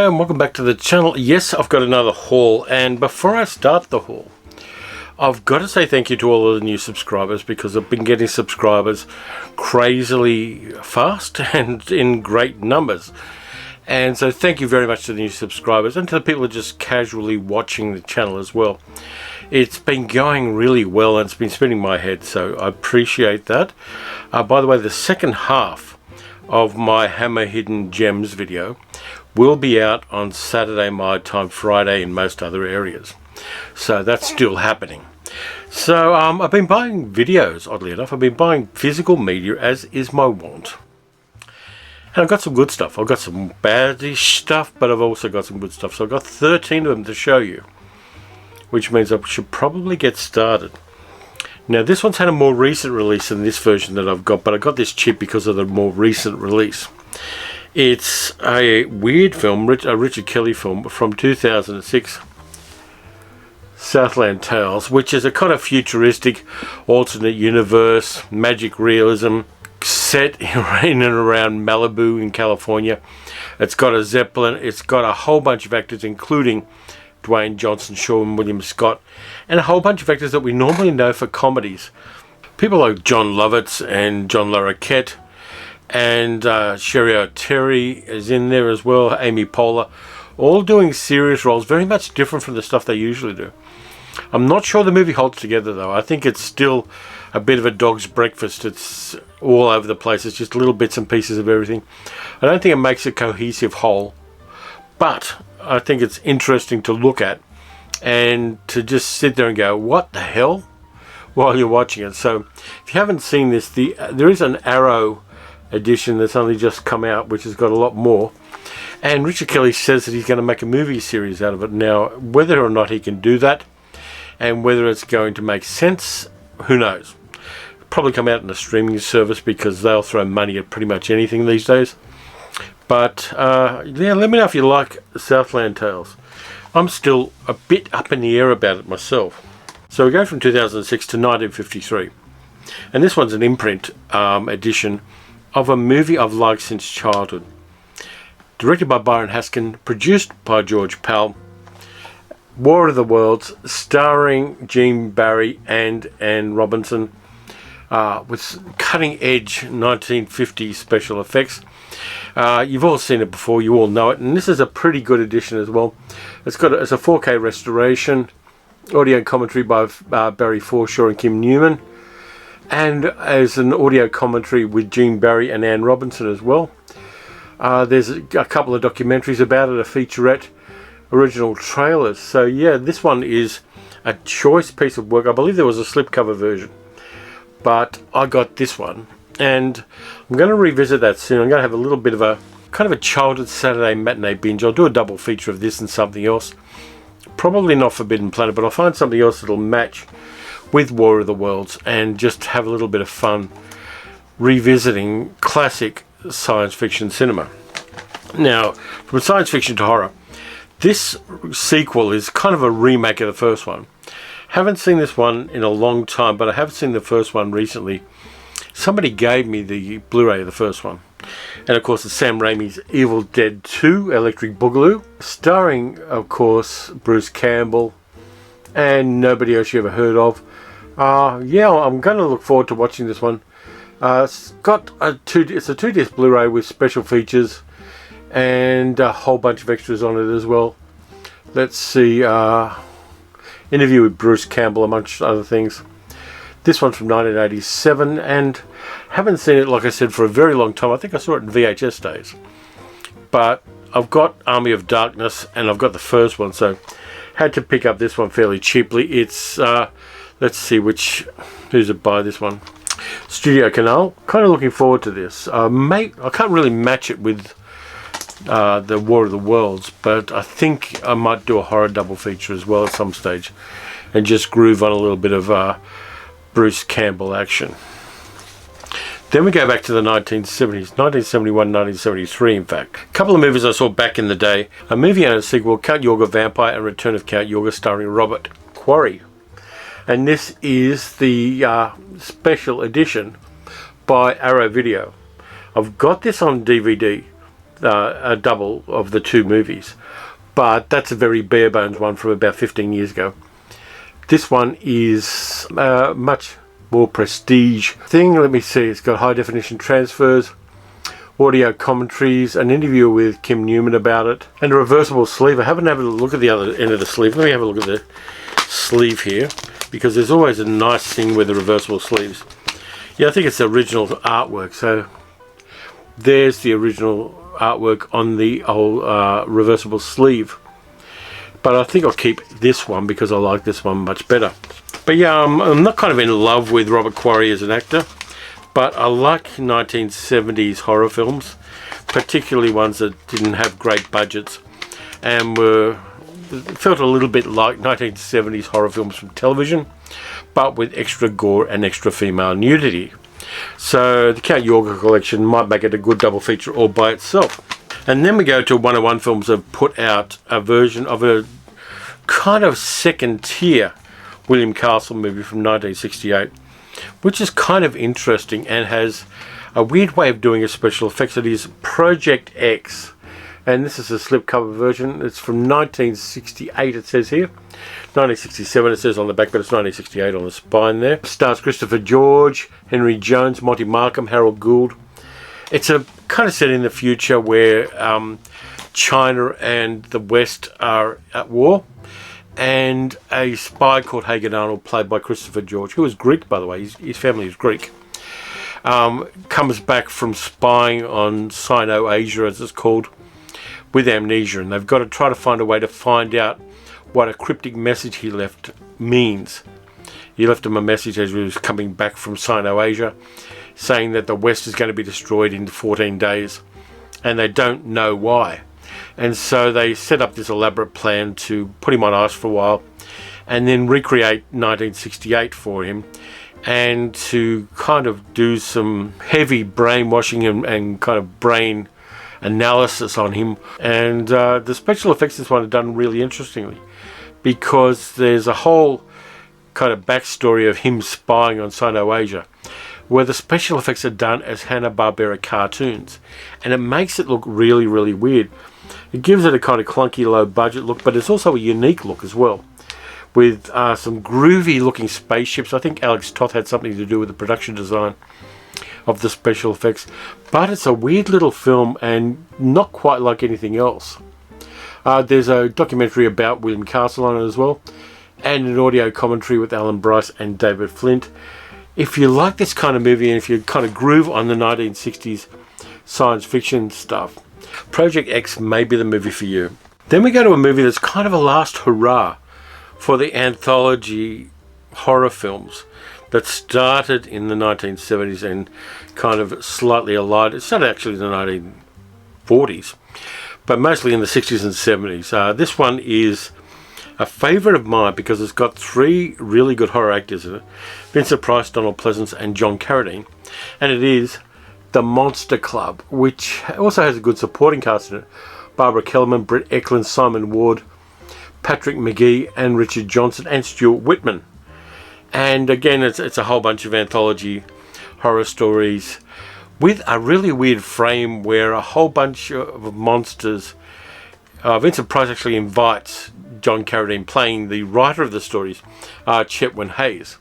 Hello and welcome back to the channel. Yes, I've got another haul, and before I start the haul, I've got to say thank you to all of the new subscribers, because I've been getting subscribers crazily fast and in great numbers. And so thank you very much to the new subscribers and to the people who are just casually watching the channel as well. It's been going really well and it's been spinning my head, so I appreciate that. By the way, the second half of my Hammer Hidden Gems video will be out on Saturday my time, Friday in most other areas. So that's still happening. So I've been buying videos, oddly enough. I've been buying physical media, as is my wont. And I've got some good stuff. I've got some badish stuff, but I've also got some good stuff. So I've got 13 of them to show you, which means I should probably get started. Now this one's had a more recent release than this version that I've got, but I got this cheap because of the more recent release. It's a weird film, a Richard Kelly film from 2006, Southland Tales, which is a kind of futuristic alternate universe, magic realism, set in and around Malibu in California. It's got a Zeppelin, it's got a whole bunch of actors including Dwayne Johnson, Sean William Scott, and a whole bunch of actors that we normally know for comedies. People like John Lovitz and John Larroquette, and Sherry O'Terry is in there as well, Amy Poehler, all doing serious roles, very much different from the stuff they usually do. I'm not sure the movie holds together though. I think it's still a bit of a dog's breakfast. It's all over the place. It's just little bits and pieces of everything. I don't think it makes a cohesive whole, but I think it's interesting to look at and to just sit there and go, what the hell, while you're watching it. So if you haven't seen this, there is an Arrow edition that's only just come out, which has got a lot more, and Richard Kelly says that he's going to make a movie series out of it. Now whether or not he can do that and whether it's going to make sense, who knows. Probably come out in a streaming service because they'll throw money at pretty much anything these days. But yeah, let me know if you like Southland Tales. I'm still a bit up in the air about it myself. So we go from 2006 to 1953, and this one's an imprint edition of a movie I've liked since childhood. Directed by Byron Haskin, produced by George Pal. War of the Worlds, starring Gene Barry and Anne Robinson, with cutting-edge 1950s special effects. You've all seen it before, you all know it, and this is a pretty good edition as well. It's a 4K restoration, audio commentary by Barry Forshaw and Kim Newman, and as an audio commentary with Gene Barry and Anne Robinson as well. There's a couple of documentaries about it, a featurette, original trailers. So yeah, this one is a choice piece of work. I believe there was a slipcover version, but I got this one, and I'm going to revisit that soon. I'm going to have a little bit of a kind of a childhood Saturday matinee binge. I'll do a double feature of this and something else. Probably not Forbidden Planet, but I'll find something else that'll match with War of the Worlds and just have a little bit of fun revisiting classic science fiction cinema. Now, from science fiction to horror, this sequel is kind of a remake of the first one. Haven't seen this one in a long time, but I have seen the first one recently. Somebody gave me the Blu-ray of the first one. And of course it's Sam Raimi's Evil Dead 2 Electric Boogaloo, starring of course Bruce Campbell and nobody else you ever heard of. Yeah, I'm going to look forward to watching this one. It's got it's a 2-disc Blu-ray with special features and a whole bunch of extras on it as well. Let's see, interview with Bruce Campbell amongst other things. This one's from 1987, and haven't seen it, like I said, for a very long time. I think I saw it in VHS days. But I've got Army of Darkness, and I've got the first one, so had to pick up this one fairly cheaply. It's, let's see who's it by, this one. Studio Canal. Kind of looking forward to this. I can't really match it with the War of the Worlds, but I think I might do a horror double feature as well at some stage and just groove on a little bit of Bruce Campbell action. Then we go back to the 1970s, 1971, 1973 in fact. A couple of movies I saw back in the day. A movie and a sequel, Count Yorga Vampire and Return of Count Yorga, starring Robert Quarry. And this is the special edition by Arrow Video. I've got this on DVD, a double of the two movies. But that's a very bare bones one from about 15 years ago. This one is much more prestige thing. Let me see. It's got high definition transfers, audio commentaries, an interview with Kim Newman about it, and a reversible sleeve. I haven't had a look at the other end of the sleeve. Let me have a look at the sleeve here, because there's always a nice thing with the reversible sleeves. Yeah, I think it's the original artwork. So there's the original artwork on the old reversible sleeve. But I think I'll keep this one because I like this one much better. But yeah, I'm not kind of in love with Robert Quarry as an actor, but I like 1970s horror films, particularly ones that didn't have great budgets and felt a little bit like 1970s horror films from television, but with extra gore and extra female nudity. So the Count Yorga collection might make it a good double feature all by itself. And then we go to 101 Films have put out a version of a kind of second tier William Castle movie from 1968, which is kind of interesting and has a weird way of doing a special effects. It is Project X, and this is a slipcover version. It's from 1968, it says here. 1967 it says on the back, but it's 1968 on the spine there. It stars Christopher George, Henry Jones, Monty Markham, Harold Gould. It's a kind of set in the future where China and the West are at war, and a spy called Hagen Arnold, played by Christopher George, who is Greek, by the way, his family is Greek, comes back from spying on Sino-Asia, as it's called, with amnesia, and they've got to try to find a way to find out what a cryptic message he left means. He left him a message as he was coming back from Sino-Asia, saying that the West is going to be destroyed in 14 days, and they don't know why. And so they set up this elaborate plan to put him on ice for a while and then recreate 1968 for him, and to kind of do some heavy brainwashing and kind of brain analysis on him. And the special effects in this one are done really interestingly, because there's a whole kind of backstory of him spying on Sino-Asia, where the special effects are done as Hanna-Barbera cartoons, and it makes it look really, really weird. It gives it a kind of clunky, low-budget look, but it's also a unique look as well, with some groovy-looking spaceships. I think Alex Toth had something to do with the production design of the special effects, but it's a weird little film and not quite like anything else. There's a documentary about William Castle on it as well, and an audio commentary with Alan Bryce and David Flint. If you like this kind of movie, and if you kind of groove on the 1960s science fiction stuff, Project X may be the movie for you. Then we go to a movie that's kind of a last hurrah for the anthology horror films that started in the 1970s and kind of slightly allied. It started actually in the 1940s, but mostly in the 60s and 70s. This one is a favourite of mine because it's got three really good horror actors in it: Vincent Price, Donald Pleasence and John Carradine. And it is The Monster Club, which also has a good supporting cast in it: Barbara Kellerman, Britt Eklund, Simon Ward, Patrick McGee and Richard Johnson and Stuart Whitman. And again, it's a whole bunch of anthology horror stories with a really weird frame where a whole bunch of monsters. Vincent Price actually invites John Carradine, playing the writer of the stories, Chetwin Hayes,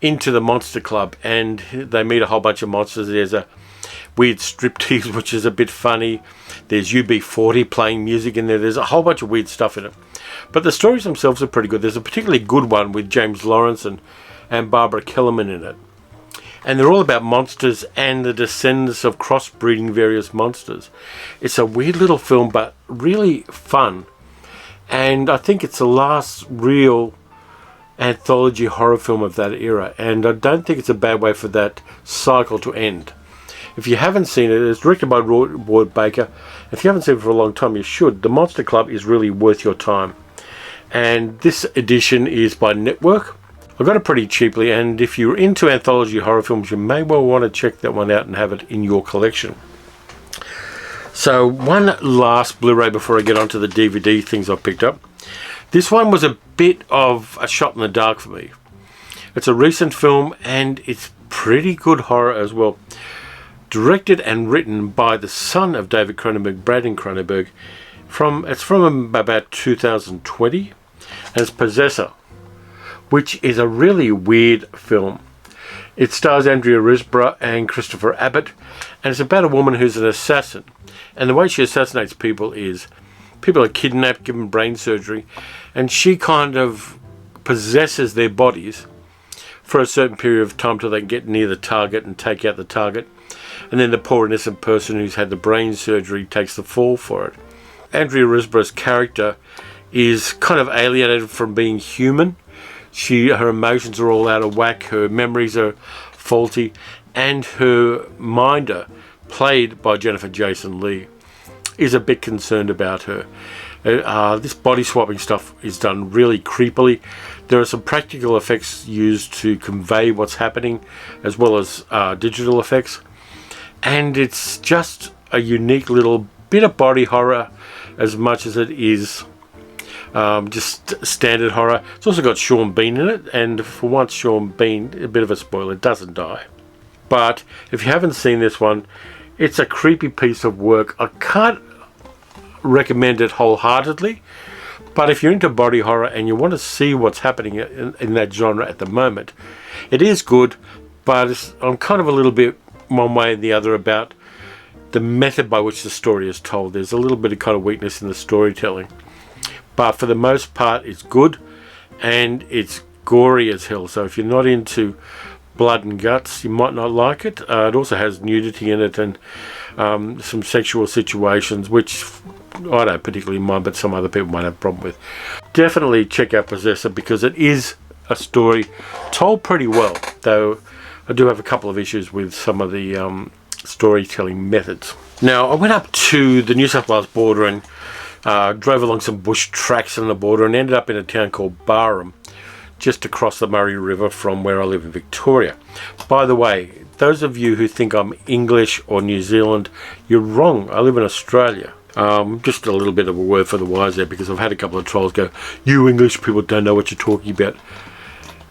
into the Monster Club, and they meet a whole bunch of monsters. There's a weird striptease, which is a bit funny. There's UB40 playing music in there. There's a whole bunch of weird stuff in it. But the stories themselves are pretty good. There's a particularly good one with James Lawrence and Barbara Kellerman in it. And they're all about monsters and the descendants of crossbreeding various monsters. It's a weird little film, but really fun. And I think it's the last real anthology horror film of that era. And I don't think it's a bad way for that cycle to end. If you haven't seen it, it's directed by Ward Baker. If you haven't seen it for a long time, you should. The Monster Club is really worth your time. And this edition is by Network. I got it pretty cheaply, and if you're into anthology horror films, you may well want to check that one out and have it in your collection. So one last Blu-ray before I get onto the DVD things I've picked up. This one was a bit of a shot in the dark for me. It's a recent film, and it's pretty good horror as well. Directed and written by the son of David Cronenberg, Braden Cronenberg. It's from about 2020, and it's Possessor, which is a really weird film. It stars Andrea Riseborough and Christopher Abbott, and it's about a woman who's an assassin. And the way she assassinates people is people are kidnapped, given brain surgery, and she kind of possesses their bodies for a certain period of time till they get near the target and take out the target. And then the poor innocent person who's had the brain surgery takes the fall for it. Andrea Riseborough's character is kind of alienated from being human. Her emotions are all out of whack, her memories are faulty, and her minder, played by Jennifer Jason Leigh, is a bit concerned about her. This body swapping stuff is done really creepily. There are some practical effects used to convey what's happening, as well as digital effects, and it's just a unique little bit of body horror as much as it is just standard horror. It's also got Sean Bean in it, and for once Sean Bean, a bit of a spoiler, doesn't die. But if you haven't seen this one, it's a creepy piece of work. I can't recommend it wholeheartedly, but if you're into body horror and you want to see what's happening in that genre at the moment, it is good, but I'm kind of a little bit one way or the other about the method by which the story is told. There's a little bit of kind of weakness in the storytelling, but for the most part it's good, and it's gory as hell. So if you're not into blood and guts, you might not like it. It also has nudity in it and some sexual situations, which I don't particularly mind, but some other people might have a problem with. Definitely check out Possessor, because it is a story told pretty well, though I do have a couple of issues with some of the storytelling methods. Now, I went up to the New South Wales border and drove along some bush tracks on the border and ended up in a town called Barham, just across the Murray River from where I live in Victoria. By the way, those of you who think I'm English or New Zealand, you're wrong. I live in Australia. Just a little bit of a word for the wise there, because I've had a couple of trolls go, "You English people don't know what you're talking about."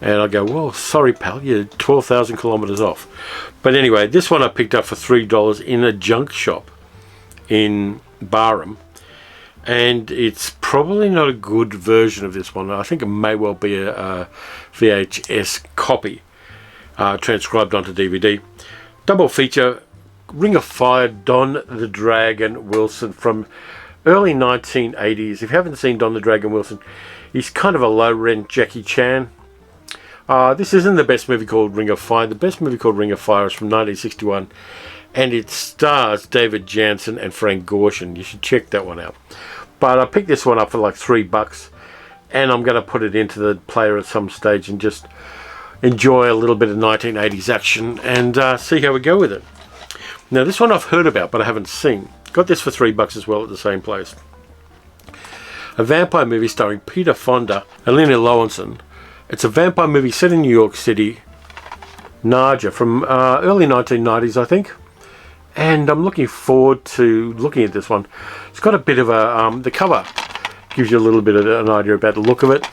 And I go, well, sorry pal, you're 12,000 kilometres off. But anyway, this one I picked up for $3 in a junk shop in Barham. And it's probably not a good version of this one. I think it may well be a VHS copy transcribed onto DVD. Double feature, Ring of Fire, Don the Dragon Wilson from early 1980s. If you haven't seen Don the Dragon Wilson, he's kind of a low-rent Jackie Chan. This isn't the best movie called Ring of Fire. The best movie called Ring of Fire is from 1961, and it stars David Jansen and Frank Gorshin. You should check that one out. But I picked this one up for like $3, and I'm going to put it into the player at some stage and just enjoy a little bit of 1980s action and see how we go with it. Now, this one I've heard about, but I haven't seen. Got this for $3 as well at the same place. A vampire movie starring Peter Fonda and Lena Lowenson. It's a vampire movie set in New York City, Nadja, from early 1990s, I think. And I'm looking forward to looking at this one. It's got a bit of a... the cover gives you a little bit of an idea about the look of it.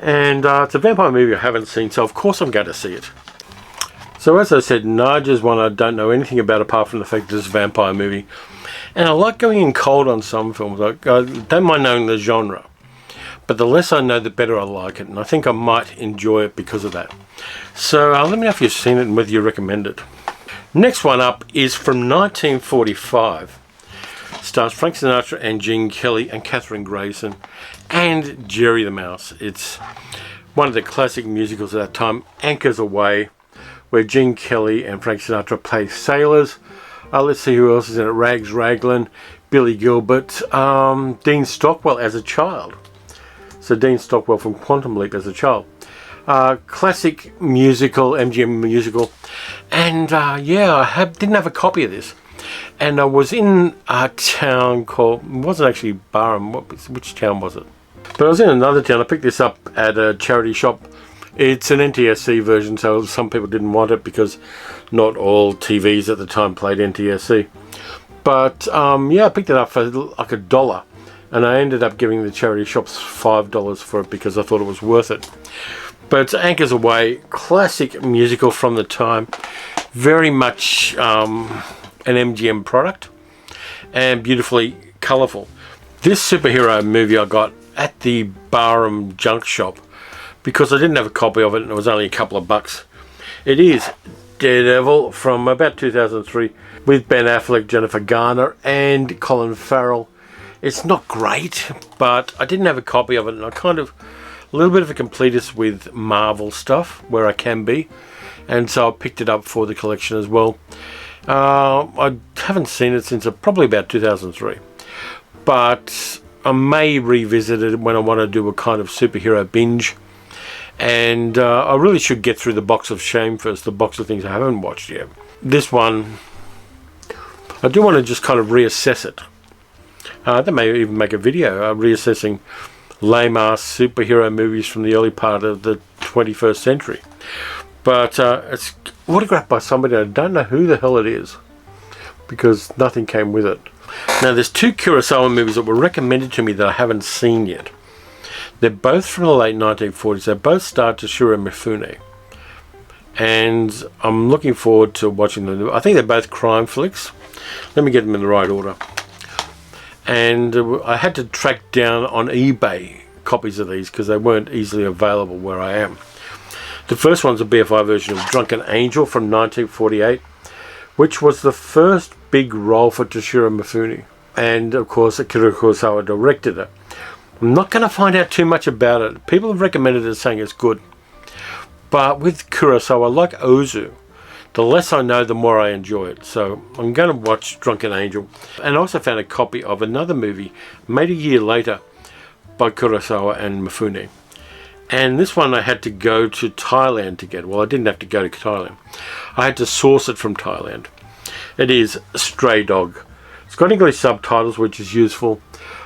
And it's a vampire movie I haven't seen, so of course I'm going to see it. So as I said, Nadja's one I don't know anything about apart from the fact that it's a vampire movie. And I like going in cold on some films. I don't mind knowing the genre. But the less I know, the better I like it. And I think I might enjoy it because of that. So let me know if you've seen it and whether you recommend it. Next one up is from 1945. Stars Frank Sinatra and Gene Kelly and Katherine Grayson and Jerry the Mouse. It's one of the classic musicals of that time, Anchors Aweigh, where Gene Kelly and Frank Sinatra play sailors. Let's see who else is in it. Rags Raglan, Billy Gilbert, Dean Stockwell as a child. So Dean Stockwell from Quantum Leap as a child. Classic musical, MGM Musical. And yeah, I didn't have a copy of this. And I was in a town called, it wasn't actually Barham, which town was it? But I was in another town. I picked this up at a charity shop. It's an NTSC version, so some people didn't want it because not all TVs at the time played NTSC. But yeah, I picked it up for like $1. And I ended up giving the charity shops $5 for it because I thought it was worth it. But it's Anchors Aweigh, classic musical from the time. Very much an MGM product and beautifully colourful. This superhero movie I got at the Barham Junk Shop because I didn't have a copy of it and it was only a couple of bucks. It is Daredevil from about 2003 with Ben Affleck, Jennifer Garner and Colin Farrell. It's not great, but I didn't have a copy of it and I kind of a little bit of a completist with Marvel stuff where I can be, and so I picked it up for the collection as well. I haven't seen it since probably about 2003, but I may revisit it when I want to do a kind of superhero binge. And I really should get through the box of shame first, the box of things I haven't watched yet. This one, I do want to just kind of reassess it. They may even make a video reassessing lame-ass superhero movies from the early part of the 21st century. But it's autographed by somebody, I don't know who the hell it is, because nothing came with it. Now, there's two Kurosawa movies that were recommended to me that I haven't seen yet. They're both from the late 1940s. They both starred Toshiro Mifune. And I'm looking forward to watching them. I think they're both crime flicks. Let me get them in the right order. And I had to track down on eBay copies of these because they weren't easily available where I am. The first one's a BFI version of Drunken Angel from 1948, which was the first big role for Toshiro Mifune. And of course, Akira Kurosawa directed it. I'm not going to find out too much about it. People have recommended it saying it's good. But with Kurosawa, like Ozu, the less I know, the more I enjoy it. So I'm going to watch Drunken Angel. And I also found a copy of another movie made a year later by Kurosawa and Mifune. And this one I had to go to Thailand to get. Well, I didn't have to go to Thailand. I had to source it from Thailand. It is Stray Dog. It's got English subtitles, which is useful.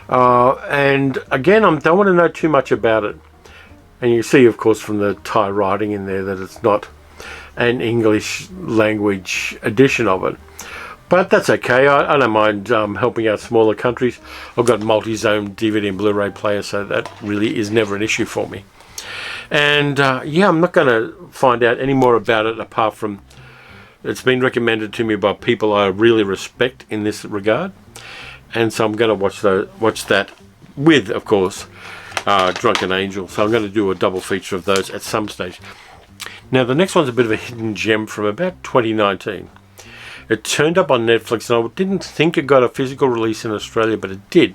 And again, I don't want to know too much about it. And you see, of course, from the Thai writing in there that it's not an English language edition of it. But that's okay. I don't mind helping out smaller countries. I've got multi-zone DVD and Blu-ray player, so that really is never an issue for me. And yeah, I'm not going to find out any more about it apart from it's been recommended to me by people I really respect in this regard. And so I'm going to watch that with, of course, Drunken Angel. So I'm going to do a double feature of those at some stage. Now, the next one's a bit of a hidden gem from about 2019. It turned up on Netflix, and I didn't think it got a physical release in Australia, but it did.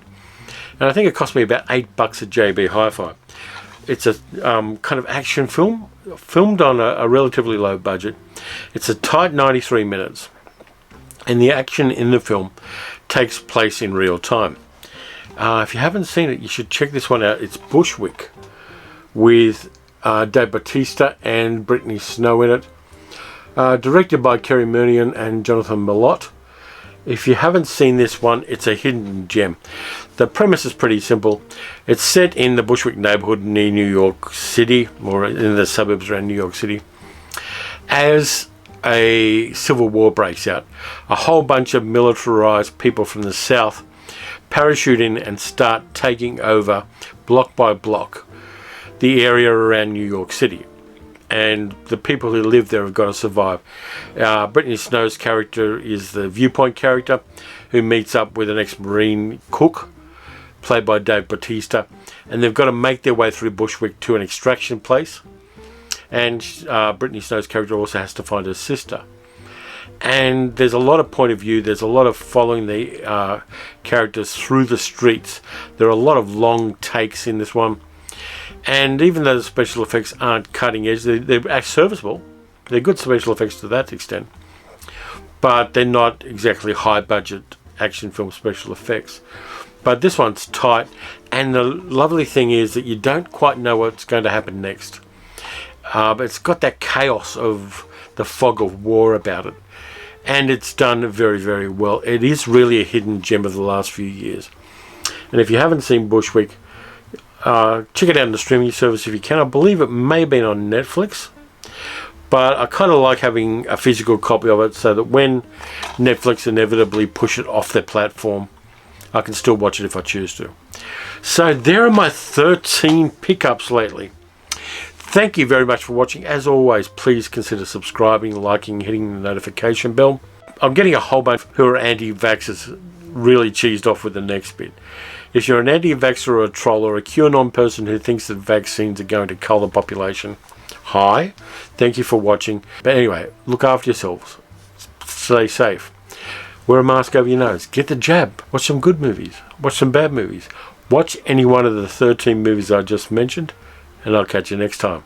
And I think it cost me about $8 at JB Hi-Fi. It's a kind of action film, filmed on a relatively low budget. It's a tight 93 minutes. And the action in the film takes place in real time. If you haven't seen it, you should check this one out. It's Bushwick with Dave Bautista and Brittany Snow in it. Directed by Kerry Moonian and Jonathan Millott. If you haven't seen this one, it's a hidden gem. The premise is pretty simple. It's set in the Bushwick neighborhood near New York City, or in the suburbs around New York City. As a civil war breaks out, a whole bunch of militarized people from the South parachute in and start taking over block by block the area around New York City. And the people who live there have got to survive. Brittany Snow's character is the viewpoint character who meets up with an ex-Marine cook, played by Dave Bautista, and they've got to make their way through Bushwick to an extraction place. And Brittany Snow's character also has to find her sister. And there's a lot of point of view. There's a lot of following the characters through the streets. There are a lot of long takes in this one. And even though the special effects aren't cutting edge, they're serviceable. They're good special effects to that extent. But they're not exactly high budget action film special effects. But this one's tight. And the lovely thing is that you don't quite know what's going to happen next. But it's got that chaos of the fog of war about it. And it's done very, very well. It is really a hidden gem of the last few years. And if you haven't seen Bushwick, check it out on the streaming service if you can. I believe it may have been on Netflix, but I kind of like having a physical copy of it so that when Netflix inevitably push it off their platform, I can still watch it if I choose to. So there are my 13 pickups lately. Thank you very much for watching. As always, please consider subscribing, liking, hitting the notification bell. I'm getting a whole bunch who are anti-vaxxers really cheesed off with the next bit. If you're an anti-vaxxer or a troll or a QAnon person who thinks that vaccines are going to cull the population, hi, thank you for watching. But anyway, look after yourselves. Stay safe. Wear a mask over your nose. Get the jab. Watch some good movies. Watch some bad movies. Watch any one of the 13 movies I just mentioned, and I'll catch you next time.